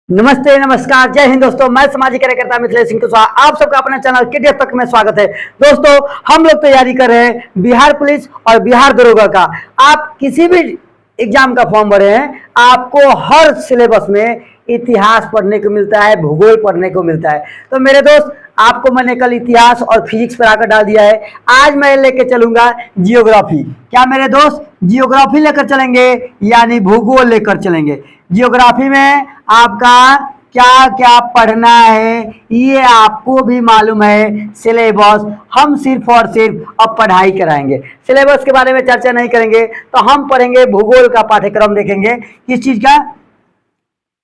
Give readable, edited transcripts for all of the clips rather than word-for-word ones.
नमस्ते, नमस्कार, जय हिंद दोस्तों। मैं सामाजिक कार्यकर्ता मिथिलेश सिंह कुशवाहा, आप सबका अपने चैनल केडीएफ तक में स्वागत है। दोस्तों, हम लोग तैयारी कर रहे हैं बिहार पुलिस और बिहार दरोगा का। आप किसी भी एग्जाम का फॉर्म भरे हैं, आपको हर सिलेबस में इतिहास पढ़ने को मिलता है, भूगोल पढ़ने को मिलता है। तो मेरे दोस्त, आपको मैंने कल इतिहास और फिजिक्स पर आकर डाल दिया है। आज मैं लेके चलूंगा जियोग्राफी। क्या मेरे दोस्त, जियोग्राफी लेकर चलेंगे यानी भूगोल लेकर चलेंगे। जियोग्राफी में आपका क्या क्या पढ़ना है ये आपको भी मालूम है। सिलेबस हम सिर्फ और सिर्फ अब पढ़ाई कराएंगे, सिलेबस के बारे में चर्चा नहीं करेंगे। तो हम पढ़ेंगे भूगोल का पाठ्यक्रम, देखेंगे किस चीज का,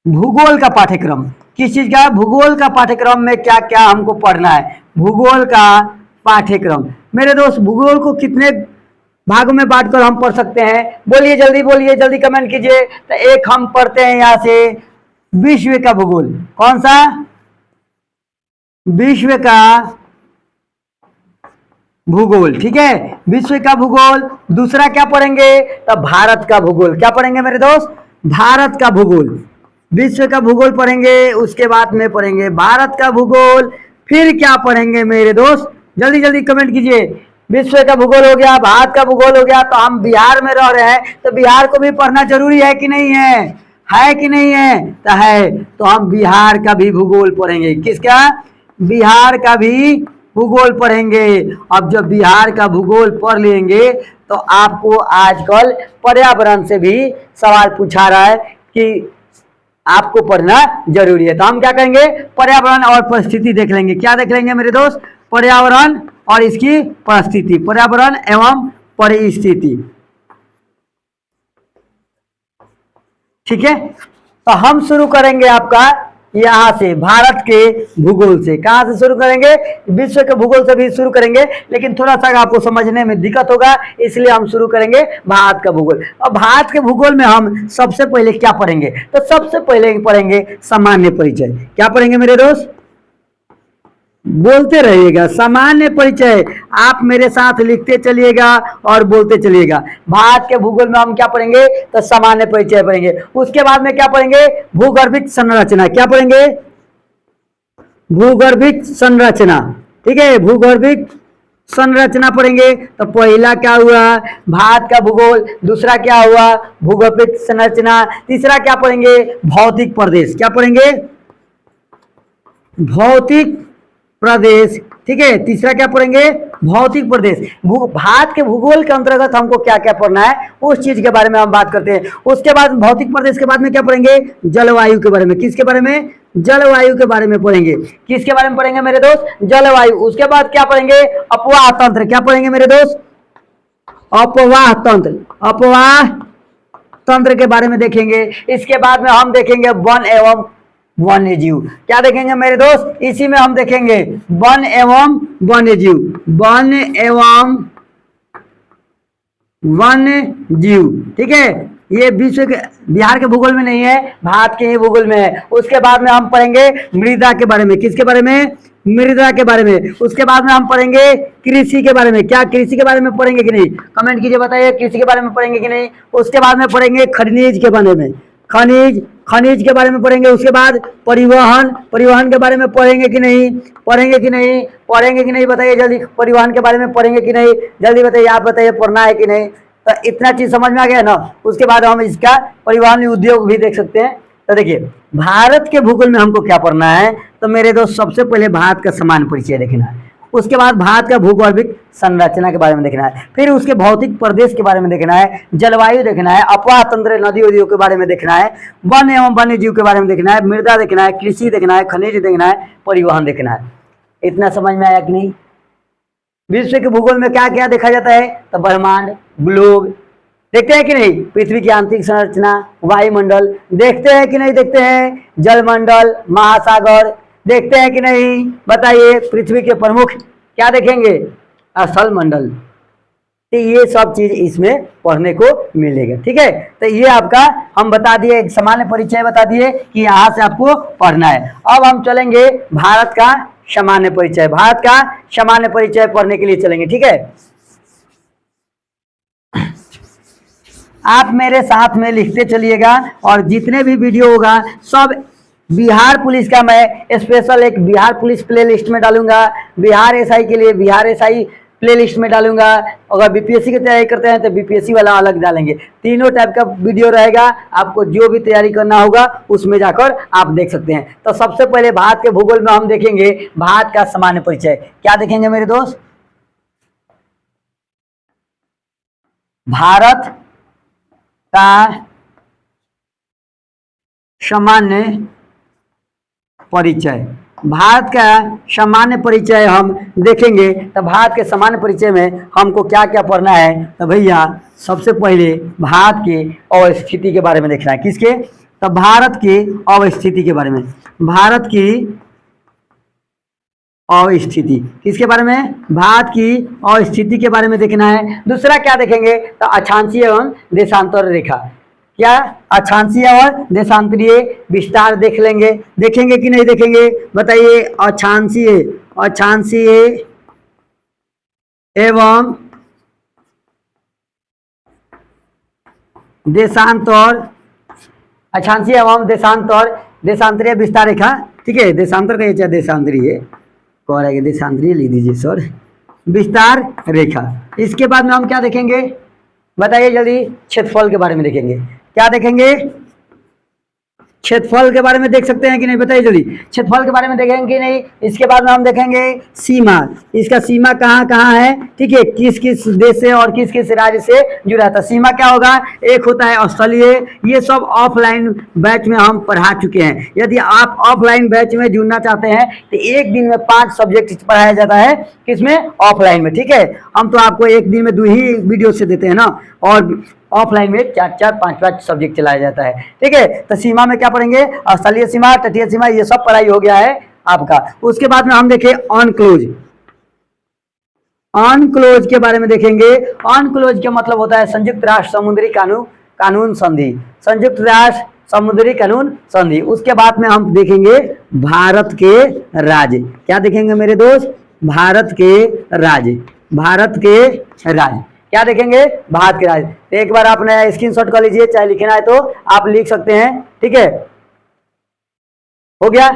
भूगोल का पाठ्यक्रम। किस चीज का, भूगोल का पाठ्यक्रम में क्या क्या हमको पढ़ना है, भूगोल का पाठ्यक्रम। मेरे दोस्त, भूगोल को कितने भागों में बांटकर हम पढ़ सकते हैं? बोलिए जल्दी कमेंट कीजिए। तो एक हम पढ़ते हैं यहां से विश्व का भूगोल। कौन सा? विश्व का भूगोल, ठीक है, विश्व का भूगोल। दूसरा क्या पढ़ेंगे? तो भारत का भूगोल। क्या पढ़ेंगे मेरे दोस्त? भारत का भूगोल। विश्व का भूगोल पढ़ेंगे, उसके बाद में पढ़ेंगे भारत का भूगोल। फिर क्या पढ़ेंगे मेरे दोस्त? जल्दी कमेंट कीजिए। विश्व का भूगोल हो गया, भारत का भूगोल हो गया। तो हम बिहार में रह रहे हैं, तो बिहार को भी पढ़ना जरूरी है कि नहीं है? है कि नहीं है? तो है। तो हम बिहार का भी भूगोल पढ़ेंगे। किसका? बिहार का भी भूगोल पढ़ेंगे। अब जब बिहार का भूगोल पढ़ लेंगे तो आपको आजकल पर्यावरण से भी सवाल पूछा रहा है कि आपको पढ़ना जरूरी है। तो हम क्या करेंगे? पर्यावरण और परिस्थिति देख लेंगे। क्या देख लेंगे मेरे दोस्त? पर्यावरण और इसकी परिस्थिति, पर्यावरण एवं परिस्थिति, ठीक है। तो हम शुरू करेंगे आपका यहां से, भारत के भूगोल से। कहां से शुरू करेंगे? विश्व के भूगोल से भी शुरू करेंगे, लेकिन थोड़ा सा आपको समझने में दिक्कत होगा, इसलिए हम शुरू करेंगे भारत का भूगोल। और भारत के भूगोल में हम सबसे पहले क्या पढ़ेंगे? तो सबसे पहले पढ़ेंगे सामान्य परिचय। क्या पढ़ेंगे मेरे दोस्त? बोलते रहिएगा, सामान्य परिचय। आप मेरे साथ लिखते चलिएगा और बोलते चलिएगा। भारत के भूगोल में हम क्या पढ़ेंगे? तो सामान्य परिचय पढ़ेंगे। उसके बाद में क्या पढ़ेंगे? भूगर्भिक संरचना। क्या पढ़ेंगे? भूगर्भिक संरचना, ठीक है, भूगर्भिक संरचना पढ़ेंगे। तो पहला क्या हुआ? भारत का भूगोल। दूसरा क्या हुआ? भूगर्भिक संरचना। तीसरा क्या पढ़ेंगे? भौतिक प्रदेश। क्या पढ़ेंगे? भौतिक प्रदेश, ठीक है। तीसरा क्या पढ़ेंगे? भौतिक प्रदेश। भारत के भूगोल के अंतर्गत हमको क्या क्या पढ़ना है उस चीज के बारे में हम बात करते हैं। उसके बाद भौतिक प्रदेश के बाद में क्या पढ़ेंगे? जलवायु के बारे में। किसके बारे में? जलवायु के बारे में पढ़ेंगे। किसके बारे में पढ़ेंगे मेरे दोस्त? जलवायु। उसके बाद क्या पढ़ेंगे? अपवाह तंत्र। क्या पढ़ेंगे मेरे दोस्त? अपवाह तंत्र। अपवाह तंत्र के बारे में देखेंगे। इसके बाद में हम देखेंगे वन एवं वन्य जीव। क्या देखेंगे मेरे दोस्त? इसी में हम देखेंगे वन एवं वन्य जीव। वन एवं वन्य जीव, ठीक है। ये विश्व के, बिहार के भूगोल में नहीं है, भारत के ही भूगोल में है। उसके बाद में हम पढ़ेंगे मृदा के बारे में। किसके बारे में? मृदा के बारे में। उसके बाद में हम पढ़ेंगे कृषि के बारे में। क्या कृषि के बारे में पढ़ेंगे कि नहीं? कमेंट कीजिए, बताइए कृषि के बारे में पढ़ेंगे कि नहीं। उसके बाद में पढ़ेंगे खनिज के बारे में। खनिज के बारे में पढ़ेंगे। उसके बाद परिवहन के बारे में पढ़ेंगे कि नहीं? पढ़ेंगे कि नहीं? बताइए जल्दी, परिवहन के बारे में पढ़ेंगे कि नहीं? जल्दी बताइए, आप बताइए पढ़ना है कि नहीं। तो इतना चीज समझ में आ गया ना। उसके बाद हम इसका परिवहन उद्योग भी देख सकते हैं। तो देखिए, भारत के भूगोल में हमको क्या पढ़ना है? तो मेरे दोस्त, सबसे पहले भारत का सामान्य परिचय देखना है। उसके बाद भारत का भूगोलिक संरचना के बारे में देखना है। फिर उसके भौतिक प्रदेश के बारे में देखना है। जलवायु देखना है। अपवाह तंत्र, नदी उद्योग के बारे में देखना है। वन एवं वन्य जीव के बारे में देखना है। मृदा देखना है। कृषि देखना है। खनिज देखना है। परिवहन देखना है। इतना समझ में आया कि नहीं? विश्व के भूगोल में क्या क्या देखा जाता है? तो ब्रह्मांड, ग्लोब देखते हैं कि नहीं? पृथ्वी की आंतरिक संरचना, वायुमंडल देखते हैं कि नहीं देखते हैं? जलमंडल, महासागर देखते हैं कि नहीं? बताइए। पृथ्वी के प्रमुख क्या देखेंगे? स्थल मंडल। तो ये सब चीज इसमें पढ़ने को मिलेगा, ठीक है। तो ये आपका हम बता दिए, एक सामान्य परिचय बता दिए कि यहाँ से आपको पढ़ना है। अब हम चलेंगे भारत का सामान्य परिचय। भारत का सामान्य परिचय पढ़ने के लिए चलेंगे, ठीक है। आप मेरे साथ में लिखते चलिएगा और जितने भी वीडियो होगा सब बिहार पुलिस का मैं स्पेशल एक बिहार पुलिस प्ले लिस्ट में डालूंगा, बिहार एसआई के लिए बिहार एसआई प्ले लिस्ट में डालूंगा। अगर बीपीएससी की तैयारी करते हैं तो बीपीएससी वाला अलग डालेंगे। तीनों टाइप का वीडियो रहेगा, आपको जो भी तैयारी करना होगा उसमें जाकर आप देख सकते हैं। तो सबसे पहले भारत के भूगोल में हम देखेंगे भारत का सामान्य परिचय। क्या देखेंगे मेरे दोस्त? भारत का सामान्य परिचय। भारत का सामान्य परिचय हम देखेंगे तो भारत के सामान्य परिचय में हमको क्या क्या पढ़ना है? तो भैया सबसे पहले भारत के अवस्थिति के बारे में देखना है। किसके? तो भारत की अवस्थिति के बारे में। भारत की अवस्थिति किसके बारे में? भारत की अवस्थिति के बारे में देखना है। दूसरा क्या देखेंगे? तो अक्षांशीय एवं देशांतर रेखा। क्या? अक्षांशीय और देशांतरीय विस्तार देख लेंगे। देखेंगे कि नहीं देखेंगे? बताइए। अक्षांशीय एवं देशांतर, अक्षांशीय एवं देशांतर, देशांतरीय विस्तार रेखा। ठीक है, देशांतर का चाहे देशांतरीय कह रहे हैं, देशांतरीय लिख दीजिए सर, विस्तार रेखा। इसके बाद में हम क्या देखेंगे? बताइए जल्दी। क्षेत्रफल के बारे में देखेंगे। क्या देखेंगे? क्षेत्रफल के बारे में देख सकते हैं कि नहीं? बताइए जल्दी। क्षेत्रफल के बारे में देखेंगे कि नहीं? इसके बाद में हम देखेंगे सीमा। इसका सीमा कहाँ कहाँ है? ठीक है, किस किस देश से और किस किस राज्य से जुड़ा था। सीमा क्या होगा? एक होता है स्थलीय। ये सब ऑफलाइन बैच में हम पढ़ा चुके हैं। यदि आप ऑफलाइन बैच में जुड़ना चाहते हैं तो एक दिन में 5 सब्जेक्ट पढ़ाया जाता है। किसमें? ऑफलाइन में। ठीक है, हम तो आपको एक दिन में 2 ही वीडियो से देते हैं ना, और ऑफलाइन में 4-4, 5-5 सब्जेक्ट चलाया जाता है। ठीक है, तो सीमा में क्या पढ़ेंगे? स्थलीय सीमा, तटीय सीमा, ये सब पढ़ाई हो गया है आपका। उसके बाद में हम देखें अनक्लोज। अनक्लोज के बारे में देखेंगे। अनक्लोज का मतलब होता है संयुक्त राष्ट्र समुद्री कानून संधि। संयुक्त राष्ट्र समुद्री कानून संधि। उसके बाद में हम देखेंगे भारत के राज्य। क्या देखेंगे मेरे दोस्त? भारत के राज्य। भारत के राज्य क्या देखेंगे? भारत के राज्य। तो एक बार आपने स्क्रीनशॉट कर लीजिए, चाहे लिखना है तो आप लिख सकते हैं। ठीक है, हो गया।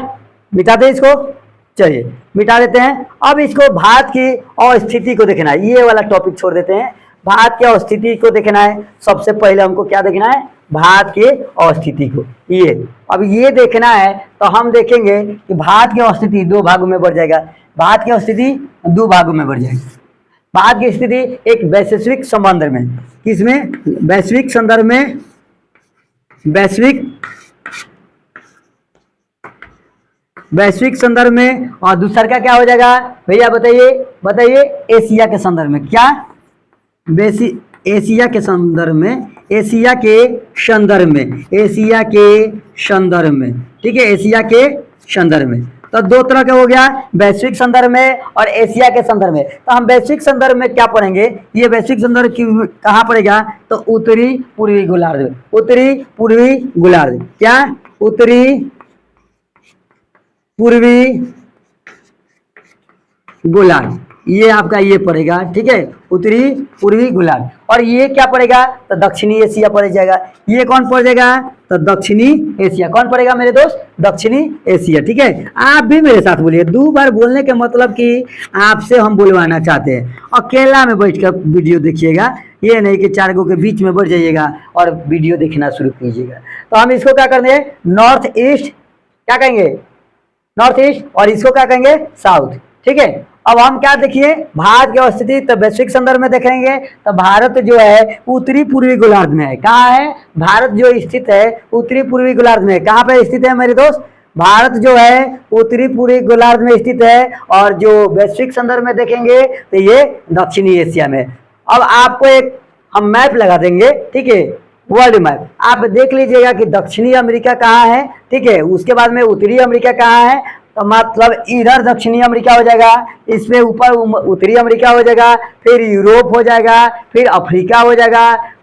मिटा दे इसको, चलिए मिटा देते हैं। अब इसको भारत की अवस्थिति को देखना है। ये वाला टॉपिक छोड़ देते हैं, भारत की अवस्थिति को देखना है। सबसे पहले हमको क्या देखना है? भारत की अवस्थिति को। ये अब ये देखना है तो हम देखेंगे कि भारत की अवस्थिति 2 भागों में बढ़ जाएगा। भारत की अवस्थिति 2 भागों में बढ़ जाएगी। भारत की स्थिति एक वैश्विक संबंध में। किसमें? वैश्विक संदर्भ में। वैश्विक संदर्भ में। और दूसरा का क्या हो जाएगा भैया? बताइए। एशिया के संदर्भ में। क्या? एशिया के संदर्भ में। एशिया के संदर्भ में। एशिया के संदर्भ में। ठीक है, एशिया के संदर्भ में। तो 2 तरह का हो गया, वैश्विक संदर्भ में और एशिया के संदर्भ में। तो हम वैश्विक संदर्भ में क्या पढ़ेंगे? ये वैश्विक संदर्भ कहाँ पड़ेगा? तो उत्तरी पूर्वी गोलार्ध। उत्तरी पूर्वी गोलार्ध। क्या? उत्तरी पूर्वी गोलार्ध, ये आपका ये पड़ेगा। ठीक है, उत्तरी पूर्वी गोलार्ध। और ये क्या पड़ेगा? तो दक्षिणी एशिया पड़ जाएगा। ये कौन पड़ जाएगा? तो दक्षिणी एशिया। कौन पड़ेगा मेरे दोस्त? दक्षिणी एशिया। ठीक है, आप भी मेरे साथ बोलिए। 2 बार बोलने के मतलब कि आपसे हम बुलवाना चाहते हैं। अकेला में बैठकर वीडियो देखिएगा, ये नहीं कि 4 के बीच में बढ़ जाइएगा और वीडियो देखना शुरू कीजिएगा। तो हम इसको क्या करेंगे? नॉर्थ ईस्ट क्या कहेंगे? North east. और इसको क्या कहेंगे? साउथ। ठीक है, अब हम क्या देखिए? भारत की अवस्थिति तो वैश्विक संदर्भ में देखेंगे। तो भारत जो है उत्तरी पूर्वी गोलार्ध में है। कहाँ है? भारत जो स्थित है उत्तरी पूर्वी गोलार्ध में। कहाँ पे स्थित है मेरे दोस्त? भारत जो है उत्तरी पूर्वी गोलार्ध में स्थित है। और जो वैश्विक संदर्भ में देखेंगे तो ये दक्षिणी एशिया में। अब आपको एक हम मैप लगा देंगे। ठीक है, वर्ल्ड मैप आप देख लीजिएगा कि दक्षिणी अमेरिका कहाँ है। ठीक है, उसके बाद में उत्तरी अमेरिका कहाँ है। तो मतलब इधर दक्षिणी अमेरिका हो जाएगा, इसमें ऊपर उत्तरी अमेरिका हो जाएगा, फिर यूरोप हो जाएगा, फिर अफ्रीका हो जाएगा।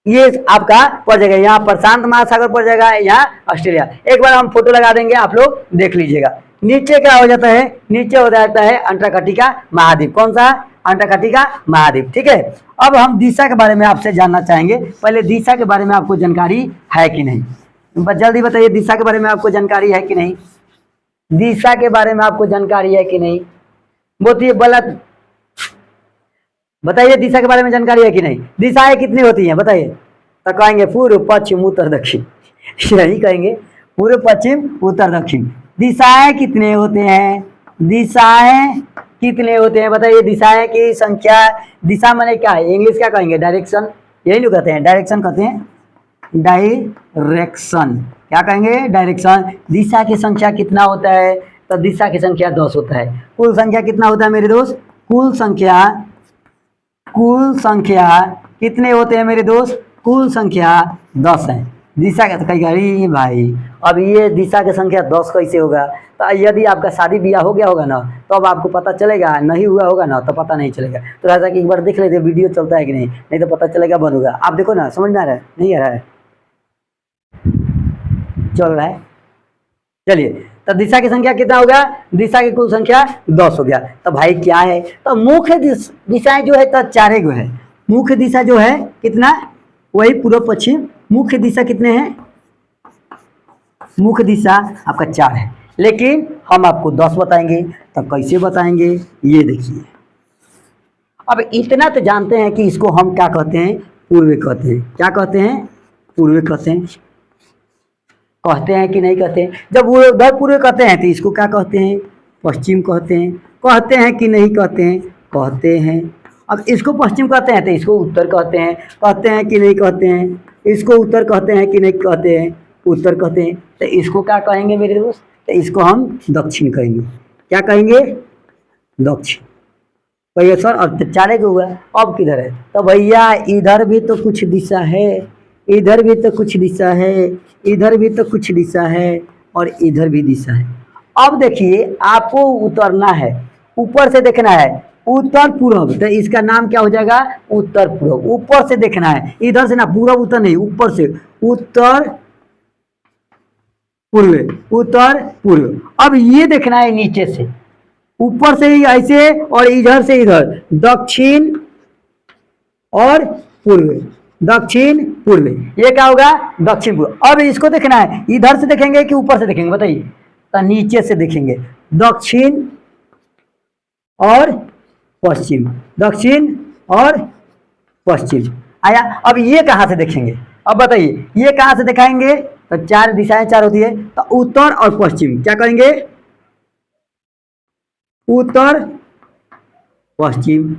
ये आपका पड़ जाएगा। यहाँ प्रशांत महासागर पड़ जाएगा, यहाँ ऑस्ट्रेलिया। एक बार हम फोटो लगा देंगे, आप लोग देख लीजिएगा। नीचे क्या हो जाता है? नीचे हो जाता है अंटार्कटिका महाद्वीप। कौन सा? अंटार्कटिका महाद्वीप। ठीक है, अब हम दिशा के बारे में आपसे जानना चाहेंगे। पहले दिशा के बारे में आपको जानकारी है कि नहीं? जल्दी बताइए, दिशा के बारे में आपको जानकारी है कि नहीं? दिशा के बारे में आपको जानकारी है कि नहीं? बोलिए गलत, बताइए दिशा के बारे में जानकारी है कि नहीं? दिशाएं कितनी होती हैं बताइए? तो कहेंगे पूर्व पश्चिम उत्तर दक्षिण, यही कहेंगे, पूर्व पश्चिम उत्तर दक्षिण। दिशाएं कितने होते हैं? दिशाएं कितने होते हैं बताइए? दिशाएं की संख्या, दिशा माने क्या है? इंग्लिश क्या कहेंगे? डायरेक्शन, यही लोग कहते हैं, डायरेक्शन कहते हैं, डायरेक्शन। क्या कहेंगे? डायरेक्शन। दिशा की संख्या कितना होता है? तो दिशा की संख्या 10 होता है। कुल संख्या कितना होता है मेरे दोस्त? कुल संख्या कितने होते हैं मेरे दोस्त? कुल संख्या 10 है। दिशा का कहीं अरे भाई, अब ये दिशा की संख्या 10 कैसे होगा? तो यदि आपका शादी ब्याह हो गया होगा ना, तो अब आपको पता चलेगा, नहीं हुआ होगा ना तो पता नहीं चलेगा। तो ऐसा कि एक बार देख लेते वीडियो चलता है कि नहीं, नहीं तो पता चलेगा बंद होगा। आप देखो ना, समझ में आ रहा है? नहीं आ रहा है? चल रहा है, चलिए। तो दिशा की संख्या कितना होगा? दिशा की कुल संख्या 10 हो गया। तो भाई क्या है? तो मुख्य दिशाएं जो है तो 4 गो है। मुख्य दिशा जो है कितना? वही पूर्व पश्चिम। मुख्य दिशा कितने हैं? मुख्य दिशा आपका 4 है, लेकिन हम आपको 10 बताएंगे। तो कैसे बताएंगे ये देखिए। अब इतना तो जानते हैं कि इसको हम क्या कहते हैं? पूर्व कहते हैं। क्या कहते हैं? पूर्व कहते हैं। कहते हैं कि नहीं कहते हैं? जब वो उधर पूर्व कहते हैं तो इसको क्या कहते हैं? पश्चिम कहते हैं। कहते हैं कि नहीं कहते हैं? कहते हैं। अब इसको पश्चिम कहते हैं तो इसको उत्तर कहते हैं। कहते हैं कि नहीं कहते हैं? इसको उत्तर कहते हैं कि नहीं कहते हैं? उत्तर कहते हैं। तो इसको क्या कहेंगे मेरे दोस्त? तो इसको हम दक्षिण कहेंगे। क्या कहेंगे? दक्षिण। भैया सर अब तो 4 को हुआ, अब किधर है? तो भैया इधर भी तो कुछ दिशा है, इधर भी तो कुछ दिशा है, इधर भी तो कुछ दिशा है, और इधर भी दिशा है। अब देखिए, आपको उतरना है, ऊपर से देखना है, उत्तर पूर्व। तो इसका नाम क्या हो जाएगा? उत्तर पूर्व। ऊपर से देखना है, इधर से ना, पूर्व उत्तर नहीं, ऊपर से, उत्तर पूर्व, उत्तर पूर्व। अब ये देखना है नीचे से, ऊपर से ही ऐसे, और इधर से इधर, दक्षिण और पूर्व, दक्षिण पूर्व। ये क्या होगा? दक्षिण पूर्व। अब इसको देखना है, इधर से देखेंगे कि ऊपर से देखेंगे बताइए? तो नीचे से देखेंगे, दक्षिण और पश्चिम, दक्षिण और पश्चिम। आया? अब ये कहाँ से देखेंगे? अब बताइए, ये कहाँ से दिखाएंगे? तो 4 दिशाएं 4 होती है, तो उत्तर और पश्चिम। क्या करेंगे? उत्तर पश्चिम।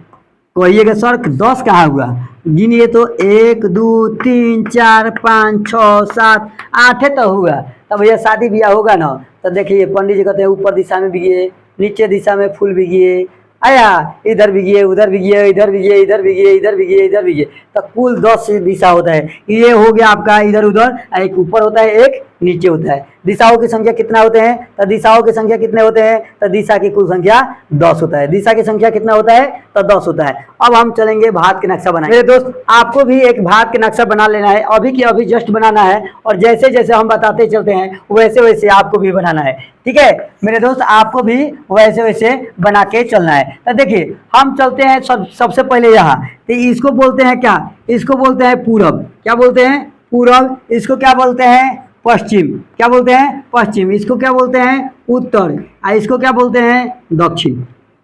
कहिएगा सर 10 कहाँ हुआ? गिनिए तो 1 2 3 4 5 6 7 8 तो हुआ। तब भैया शादी ब्याह होगा ना, तो देखिए पंडित जी कहते हैं ऊपर दिशा में बिगिए, नीचे दिशा में फूल बिगिए। आया? इधर बिगिए, उधर बिगिए, इधर बिगिए, इधर बिगिए, इधर बिगिए, इधर बिगिए। तो कुल 10 दिशा होता है। ये हो गया आपका इधर उधर, एक ऊपर होता है, एक नीचे होता है। दिशाओं की संख्या कितना होते हैं? तो दिशाओं की संख्या कितने होते हैं? तो दिशा की कुल संख्या 10 होता है। दिशा की संख्या कितना होता है? तो 10 होता है। अब हम चलेंगे भारत के नक्शा बनाएंगे। मेरे दोस्त, आपको भी एक भारत के नक्शा बना लेना है, अभी की अभी जस्ट बनाना है, और जैसे जैसे हम बताते चलते हैं वैसे वैसे आपको भी बनाना है। ठीक है मेरे दोस्त, आपको भी वैसे वैसे बना के चलना है। तो देखिए, हम चलते हैं सबसे पहले यहाँ, तो इसको बोलते हैं क्या? इसको बोलते हैं पूरब। क्या बोलते हैं? पूरब। इसको क्या बोलते हैं? पश्चिम। क्या बोलते हैं? पश्चिम। इसको क्या बोलते हैं? उत्तर। इसको क्या बोलते हैं? दक्षिण।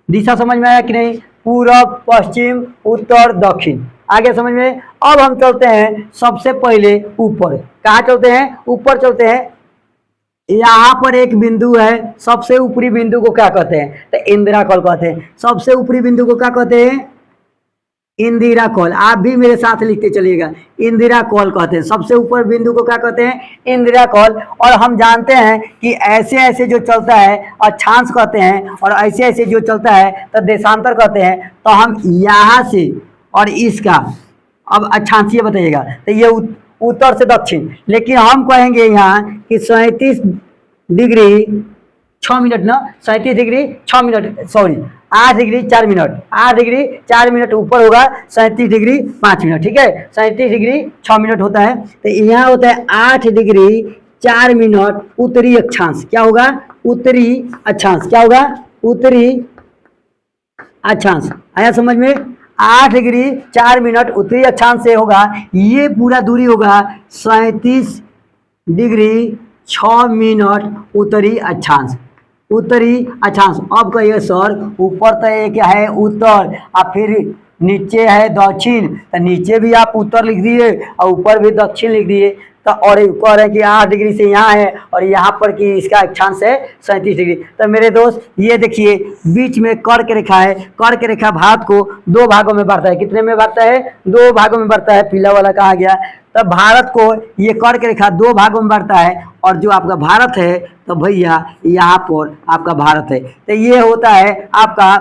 दिशा समझ में आया कि नहीं? पूरब, पश्चिम, उत्तर, दक्षिण। आगे समझ में? अब हम चलते हैं सबसे पहले ऊपर। कहाँ चलते हैं? ऊपर चलते हैं। यहाँ पर एक बिंदु है, सबसे ऊपरी बिंदु को क्या कहते हैं? तो इंदिरा कॉल कहते हैं। सबसे ऊपरी बिंदु को क्या कहते हैं? इंदिरा कॉल। आप भी मेरे साथ लिखते चलिएगा, इंदिरा कॉल कहते हैं। सबसे ऊपर बिंदु को क्या कहते हैं? इंदिरा कॉल। और हम जानते हैं कि ऐसे ऐसे जो चलता है अक्षांश कहते हैं, और ऐसे ऐसे जो चलता है तो देशांतर कहते हैं। तो हम यहाँ से और इसका अब अक्षांशीय बताइएगा, तो ये उत्तर से दक्षिण। लेकिन हम कहेंगे यहाँ कि 37 डिग्री 6 मिनट ना, 37 degree 6 minute, sorry 8 degree 4 minute, 8 degree 4 minute ऊपर होगा, 37 डिग्री 5 मिनट। ठीक है, 37 डिग्री 6 मिनट होता है। तो यहाँ होता है 8 डिग्री 4 मिनट उत्तरी अक्षांश। क्या होगा? उत्तरी अक्षांश। क्या होगा? उत्तरी अक्षांश। आया समझ में? 8 डिग्री 4 मिनट उत्तरी अक्षांश से होगा, ये पूरा दूरी होगा 37 डिग्री 6 मिनट उत्तरी अक्षांश। उत्तरी अक्षांश। अब कहिए सर ऊपर तो ये क्या है उत्तर, और फिर नीचे है दक्षिण, तो नीचे भी आप उत्तर लिख दिए और ऊपर भी दक्षिण लिख दिए। तो और कह रहे हैं कि 8 डिग्री से यहाँ है और यहाँ पर कि इसका अक्षांश है 37 डिग्री। तो मेरे दोस्त ये देखिए बीच में कर्क रेखा है। कर्क रेखा भारत को 2 भागों में बांटता है। कितने में बांटता है? 2 भागों में बांटता है। पीला वाला कहा गया। तो भारत को ये कर्क रेखा 2 भागों में बांटता है, और जो आपका भारत है तो भैया यहाँ पर आपका भारत है। तो ये होता है आपका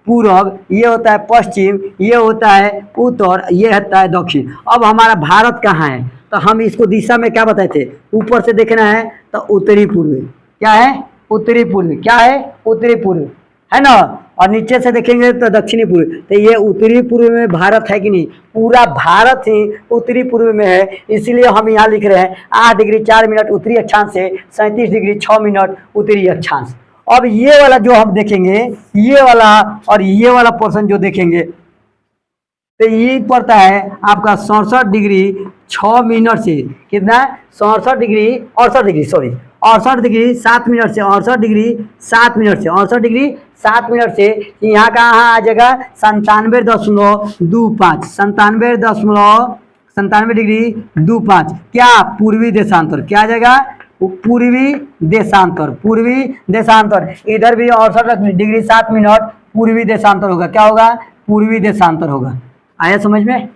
पूर्व, ये होता है पश्चिम, ये होता है उत्तर, ये होता है दक्षिण। अब हमारा भारत कहाँ है? तो हम इसको दिशा में क्या बताए थे? ऊपर से देखना है तो उत्तरी पूर्व। क्या है? उत्तरी पूर्व। क्या है? उत्तरी पूर्व, है ना। और नीचे से देखेंगे तो दक्षिणी पूर्व। तो ये उत्तरी पूर्व में भारत है कि नहीं? पूरा भारत ही उत्तरी पूर्व में है। इसीलिए हम यहाँ लिख रहे हैं 8 डिग्री 4 मिनट उत्तरी अक्षांश से 37 डिग्री 6 मिनट उत्तरी अक्षांश। अब ये वाला जो हम देखेंगे, ये वाला और ये वाला पोर्शन जो देखेंगे, तो ये पड़ता है आपका 67 डिग्री 6 मिनट से। कितना? 67 डिग्री 68 डिग्री 68 डिग्री 7 मिनट से 68 डिग्री 7 मिनट से 68 डिग्री 7 मिनट से यहाँ कहाँ आ जाएगा? 97.25 97 डिग्री 25। क्या? पूर्वी देशांतर। क्या आ जाएगा? पूर्वी देशांतर। पूर्वी देशांतर। इधर भी 68 डिग्री 7 मिनट पूर्वी देशांतर होगा। क्या होगा? पूर्वी देशांतर होगा। आया समझ में?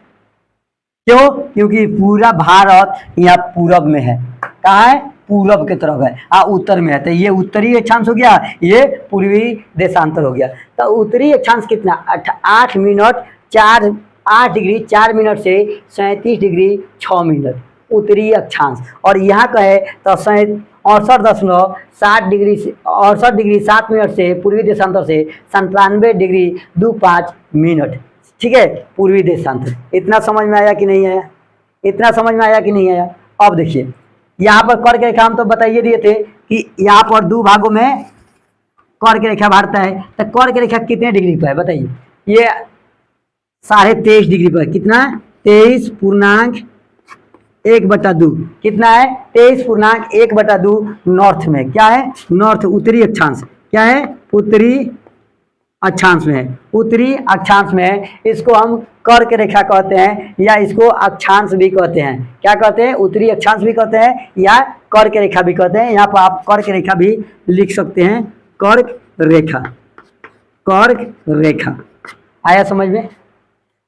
क्यों? क्योंकि पूरा भारत यहाँ पूरब में है। कहाँ है? पूरब की तरफ है। उत्तर में है। तो ये उत्तरी अक्षांश हो गया, ये पूर्वी देशांतर हो गया। तो उत्तरी अक्षांश कितना? 8 डिग्री 4 मिनट से 37 डिग्री 6 मिनट उत्तरी अक्षांश। और यहाँ का है तो 68.7 डिग्री 7 मिनट से पूर्वी देशांतर से 97 डिग्री 25 मिनट। ठीक है, पूर्वी देशांतर। इतना समझ में आया कि नहीं आया? इतना समझ में आया कि नहीं आया? अब देखिए यहाँ पर कर्क रेखा हम तो बताइए दिए थे कि यहाँ पर 2 भागों में कर्क रेखा बांटता है। तो कर्क रेखा कितने डिग्री पर है बताइए? ये 23.5 डिग्री पर। कितना? 23.1/2। कितना है? 23.1/2 नॉर्थ में। क्या है? नॉर्थ, उत्तरी अक्षांश। क्या है? उत्तरी अक्षांश में है। उत्तरी अक्षांश में है। इसको हम कर्क रेखा कहते हैं या इसको अक्षांश भी कहते हैं। क्या कहते हैं? उत्तरी अक्षांश भी कहते हैं या कर्क रेखा भी कहते हैं। यहाँ पर आप कर्क रेखा भी लिख सकते हैं। कर्क रेखा। कर्क रेखा। आया समझ में?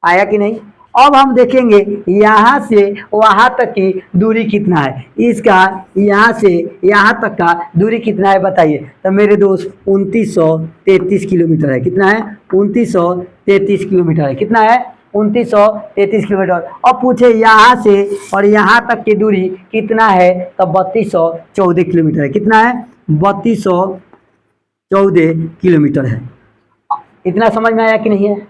आया कि नहीं? अब हम देखेंगे यहाँ से वहाँ तक की दूरी कितना है। इसका यहाँ से यहाँ तक का दूरी कितना है बताइए? तो मेरे दोस्त 2933 किलोमीटर है। कितना है? 2933 किलोमीटर है। कितना है? 2933 किलोमीटर। अब पूछे यहाँ से और यहाँ तक की दूरी कितना है? तो 3214 किलोमीटर है। कितना है? 3214 किलोमीटर है। इतना समझ में आया कि नहीं है?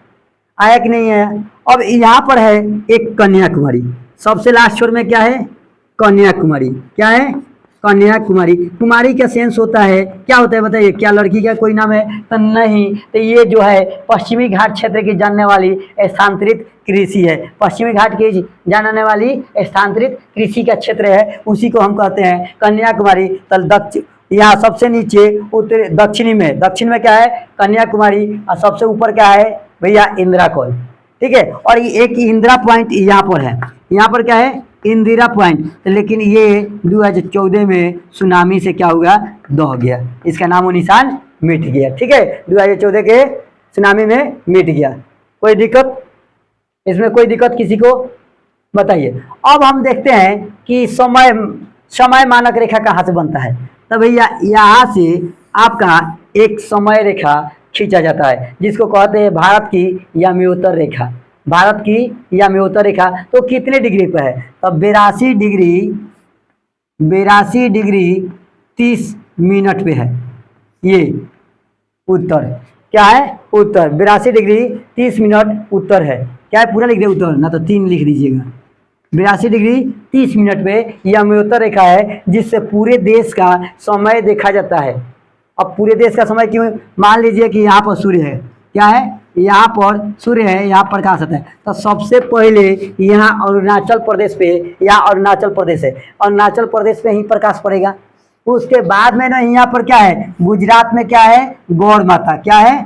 आया कि नहीं है? अब यहाँ पर है एक कन्याकुमारी। सबसे लास्ट छोर में क्या है? कन्याकुमारी। क्या है? कन्याकुमारी। कुमारी का सेंस होता है, क्या होता है बताइए? क्या लड़की का कोई नाम है? तो नहीं। तो ये जो है पश्चिमी घाट क्षेत्र की जानने वाली स्थानांतरित कृषि है। पश्चिमी घाट की जानने वाली स्थानांतरित कृषि का क्षेत्र है, उसी को हम कहते हैं कन्याकुमारी। तो दक्षिण यहाँ सबसे नीचे उत्तर दक्षिणी में, दक्षिण में क्या है? कन्याकुमारी। और सबसे ऊपर क्या है भैया? इंदिरा कॉल। ठीक है। और एक इंदिरा पॉइंट यहाँ पर है। यहाँ पर क्या है? इंदिरा पॉइंट। लेकिन ये 2014 में सुनामी से क्या हुआ? दह गया। इसका नामो निशान मिट गया। ठीक है, 2014 के सुनामी में मिट गया। कोई दिक्कत इसमें? कोई दिक्कत किसी को? बताइए। अब हम देखते हैं कि समय मानक रेखा कहाँ से बनता है। तो भैया यहाँ से आपका एक समय रेखा खींचा जाता है जिसको कहते हैं भारत की याम्योत्तर रेखा। भारत की याम्योत्तर रेखा तो कितने डिग्री पर है? तो 82 डिग्री 30 मिनट पे है। ये उत्तर। क्या है? उत्तर। 82 डिग्री 30 मिनट उत्तर है। क्या है? पूरा लिख दे उत्तर, ना तो 3 लिख दीजिएगा। 82 डिग्री 30 मिनट पे याम्योत्तर रेखा है जिससे पूरे देश का समय देखा जाता है। अब पूरे देश का समय क्यों? मान लीजिए कि यहाँ पर सूर्य है। क्या है? यहाँ पर सूर्य है, यहाँ प्रकाश आता है, तो सबसे पहले यहाँ अरुणाचल प्रदेश पे, यहाँ अरुणाचल प्रदेश है, अरुणाचल प्रदेश पे ही प्रकाश पड़ेगा। उसके बाद में ना यहाँ पर क्या है, गुजरात में क्या है, गौर माता, क्या है,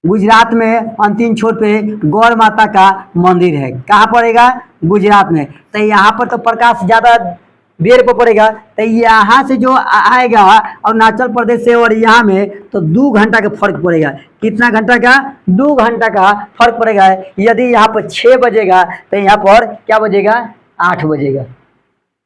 गुजरात में अंतिम छोर पे गौर माता का मंदिर है। कहाँ पड़ेगा, गुजरात में। तो यहाँ पर तो प्रकाश ज्यादा देर पर पड़ेगा, तो यहाँ से जो आएगा अरुणाचल प्रदेश से और यहाँ में, तो 2 घंटा का फर्क पड़ेगा। कितना घंटा का, 2 घंटा का फर्क पड़ेगा। यदि यहाँ पर 6 बजेगा तो यहाँ पर क्या बजेगा, 8 बजेगा,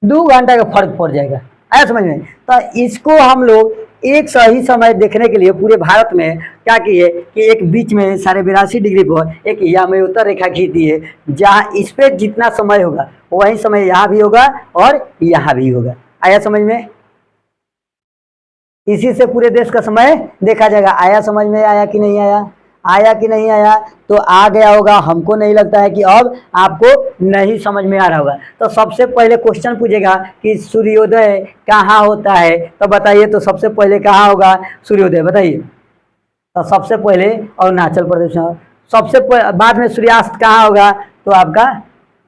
2 घंटा का फर्क पड़ जाएगा। आया समझ में। तो इसको हम लोग एक सही समय देखने के लिए पूरे भारत में क्या किए कि एक बीच में 82.5 डिग्री पर एक यामयोत्तर रेखा खींच दी है, जहाँ इस पे जितना समय होगा वही समय यहाँ भी होगा और यहाँ भी होगा। आया समझ में। इसी से पूरे देश का समय देखा जाएगा। आया समझ में, आया कि नहीं आया, आया कि नहीं आया, तो आ गया होगा। हमको नहीं लगता है कि अब आपको नहीं समझ में आ रहा होगा। तो सबसे पहले क्वेश्चन पूछेगा कि सूर्योदय कहाँ होता है, तो बताइए। तो सबसे पहले कहाँ होगा सूर्योदय, बताइए। तो सबसे पहले अरुणाचल प्रदेश में, सबसे बाद में सूर्यास्त कहाँ होगा, तो आपका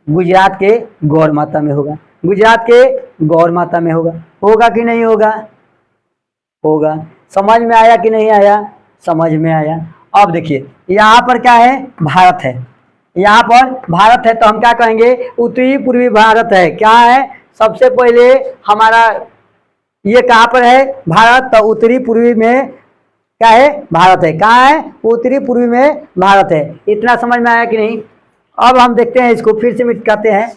गुजरात के गौर माता में होगा, गुजरात के गौर माता में होगा। होगा कि नहीं होगा, होगा। समझ में आया कि नहीं आया, समझ में आया। अब देखिए यहाँ पर क्या है, भारत है, यहाँ पर भारत है, तो हम क्या कहेंगे, उत्तरी पूर्वी भारत है। क्या है, सबसे पहले हमारा ये कहाँ पर है, भारत, तो उत्तरी पूर्वी में क्या है, भारत है। कहाँ है, उत्तरी पूर्वी में भारत है। इतना समझ में आया कि नहीं। अब हम देखते हैं, इसको फिर से मिटाते हैं।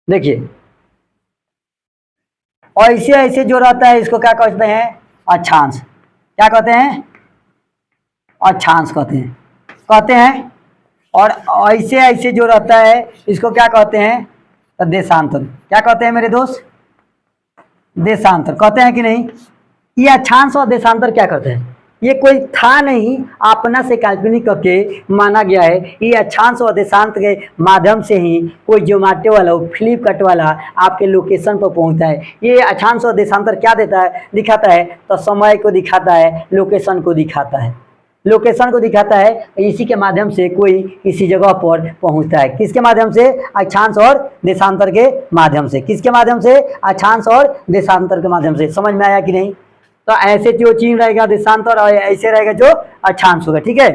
देखिए ऐसे ऐसे जो रहता है इसको क्या कहते हैं, अक्षांश। क्या कहते हैं, अक्षांश कहते हैं। और ऐसे ऐसे जो रहता है इसको क्या कहते हैं, तो देशांतर। क्या कहते हैं मेरे दोस्त, देशांतर कहते हैं कि नहीं। ये अक्षांश और देशांतर क्या करते हैं, ये कोई था नहीं, अपना से काल्पनिक करके माना गया है। ये अक्षांश और देशांत के माध्यम से ही कोई जोमेटो वाला, फ्लिपकार्ट वाला आपके लोकेशन पर पहुंचता है। ये अक्षांश और देशांतर क्या देता है, दिखाता है, तो समय को दिखाता है, लोकेशन को दिखाता है, लोकेशन को दिखाता है। इसी के माध्यम से कोई किसी जगह पर पहुंचता है। किसके माध्यम से, अक्षांश और देशांतर के माध्यम से। किसके माध्यम से, अक्षांश और देशांतर के माध्यम से। समझ में आया कि नहीं। तो ऐसे जो चिन्ह रहेगा देशांतर और ऐसे रहेगा जो अक्षांश होगा। ठीक है,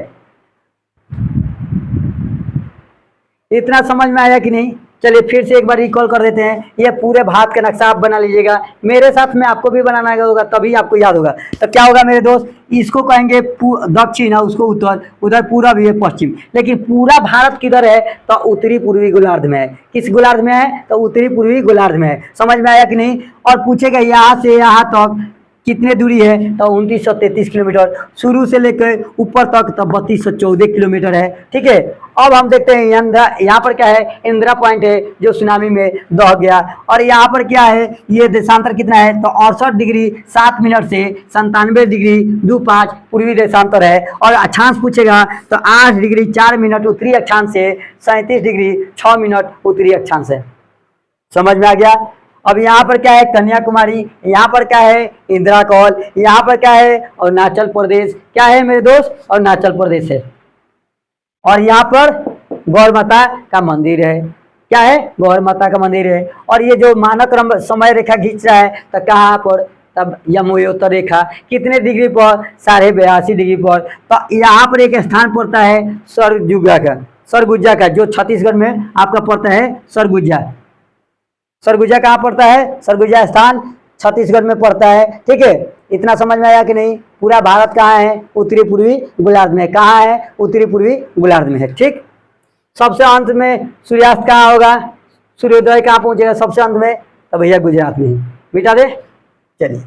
इतना समझ में आया कि नहीं। चलिए फिर से एक बार रिकॉल कर देते हैं। ये पूरे भारत का नक्शा आप बना लीजिएगा, मेरे साथ में आपको भी बनाना होगा, तभी आपको याद होगा। तो क्या होगा मेरे दोस्त, इसको कहेंगे दक्षिण, उसको उत्तर, उधर पूरा भी है पश्चिम। लेकिन पूरा भारत किधर है, तो उत्तरी पूर्वी गोलार्ध में है। किस गोलार्ध में है, तो उत्तरी पूर्वी गोलार्ध में है। समझ में आया कि नहीं। और पूछेगा यहाँ से यहाँ तक कितने दूरी है, तो 2933 किलोमीटर। शुरू से लेकर ऊपर तक तो 3214 किलोमीटर है। ठीक है, अब हम देखते हैं यहाँ पर क्या है, इंदिरा पॉइंट है जो सुनामी में दह गया। और यहाँ पर क्या है, ये देशांतर कितना है, तो 68 डिग्री 7 मिनट से 97 डिग्री 25 पूर्वी देशांतर है। और अक्षांश पूछेगा तो 8 डिग्री 4 मिनट उत्तरी अक्षांश से 37 डिग्री 6 मिनट उत्तरी अक्षांश है। समझ में आ गया। अब यहाँ पर क्या है, कन्याकुमारी, यहाँ पर क्या है, इंदिरा कॉल, यहाँ पर क्या है, अरुणाचल प्रदेश। क्या है मेरे दोस्त, अरुणाचल प्रदेश है। और यहाँ पर गौर माता का मंदिर है। क्या है, गौर माता का मंदिर है। और ये जो मानक समय रेखा खींच रहा है, तो कहाँ पर, तब यमोत्तर रेखा कितने डिग्री पर, 82.5 डिग्री पर। तो यहाँ पर एक स्थान पड़ता है सरगुजा का, जो छत्तीसगढ़ में आपका पड़ता है सरगुजा। सरगुजा कहाँ पड़ता है, सरगुजा स्थान छत्तीसगढ़ में पड़ता है। ठीक है, इतना समझ में आया कि नहीं। पूरा भारत कहाँ है, उत्तरी पूर्वी गोलार्ध में। कहाँ है, उत्तरी पूर्वी गोलार्ध में है। ठीक, सबसे अंत में सूर्यास्त कहाँ होगा, सूर्योदय कहाँ पहुंचेगा सबसे अंत में, तो भैया गुजरात में। मिटा दे, चलिए।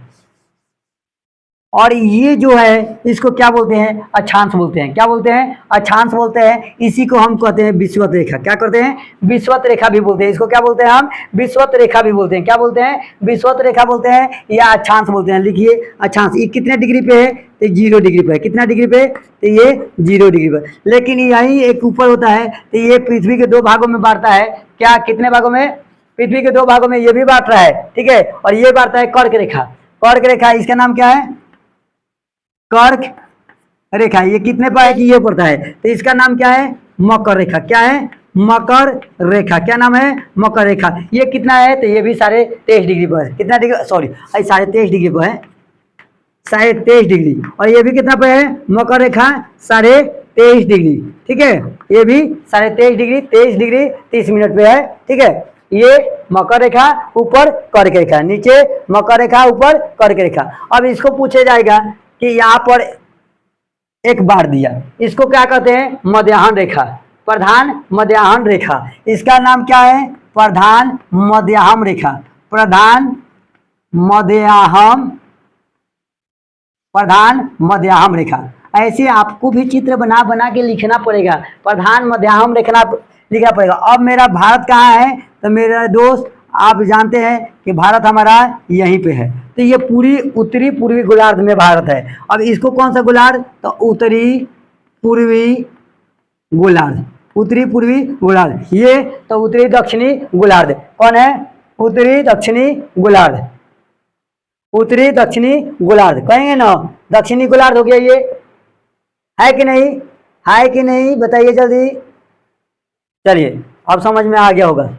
और ये जो है इसको क्या बोलते हैं, अक्षांश बोलते हैं। क्या बोलते हैं, अक्षांश बोलते हैं। इसी को हम कहते हैं विषुवत रेखा। क्या करते हैं, विषुवत रेखा भी बोलते हैं। इसको क्या बोलते हैं हम, विषुवत रेखा भी बोलते हैं। क्या बोलते हैं, विषुवत रेखा बोलते हैं या अक्षांश बोलते हैं। लिखिए अक्षांश, ये कितने डिग्री पे है, तो 0 डिग्री पे है। कितना डिग्री पे, तो ये 0 डिग्री पे। लेकिन यही एक ऊपर होता है, तो ये पृथ्वी के 2 भागों में बांटता है। क्या, कितने भागों में, पृथ्वी के 2 भागों में ये भी बांट रहा है। ठीक है, और ये बांटता है कर्क रेखा। कर्क रेखा, इसका नाम क्या है, कर्क रेखा, ये कितने पर है कि ये पड़ता है, तो इसका नाम क्या है, मकर रेखा। क्या है, मकर रेखा। क्या नाम है, मकर रेखा। ये कितना है, तो ये भी 23.5 डिग्री पर है। कितना डिग्री, सॉरी 23.5 डिग्री पर है, 23.5 डिग्री। और ये भी कितना पे है, मकर रेखा 23.5 डिग्री। ठीक है, ये भी 23.5 डिग्री, 23 डिग्री 30 मिनट पे है। ठीक है, ये मकर रेखा, ऊपर कर्क रेखा, नीचे मकर रेखा, ऊपर कर्क रेखा। अब इसको पूछा जाएगा कि यहाँ पर एक बार दिया, इसको क्या कहते हैं, मध्याह्न रेखा, प्रधान मध्याह्न रेखा। इसका नाम क्या है, प्रधान मध्याह्न रेखा, प्रधान मध्याह्न, प्रधान मध्याह्न रेखा। ऐसे आपको भी चित्र बना बना के लिखना पड़ेगा, प्रधान मध्याह्न रेखा लिखना पड़ेगा। अब मेरा भारत कहाँ है, तो मेरा दोस्त आप जानते हैं कि भारत हमारा यहीं पे है, तो ये पूरी उत्तरी पूर्वी गोलार्ध में भारत है। अब इसको कौन सा गोलार्ध, तो उत्तरी पूर्वी गोलार्ध, उत्तरी पूर्वी गोलार्ध। ये तो उत्तरी दक्षिणी गोलार्ध कौन है, उत्तरी दक्षिणी गोलार्ध, उत्तरी दक्षिणी गोलार्ध कहेंगे ना, दक्षिणी गोलार्ध हो गया। ये है कि नहीं, है कि नहीं, बताइए जल्दी। चलिए अब समझ में आ गया होगा,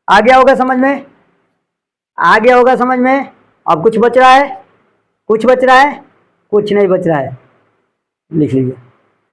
आ गया होगा समझ में, आ गया होगा समझ में। अब कुछ बच रहा है, कुछ बच रहा है, कुछ नहीं बच रहा है, लिख लीजिए।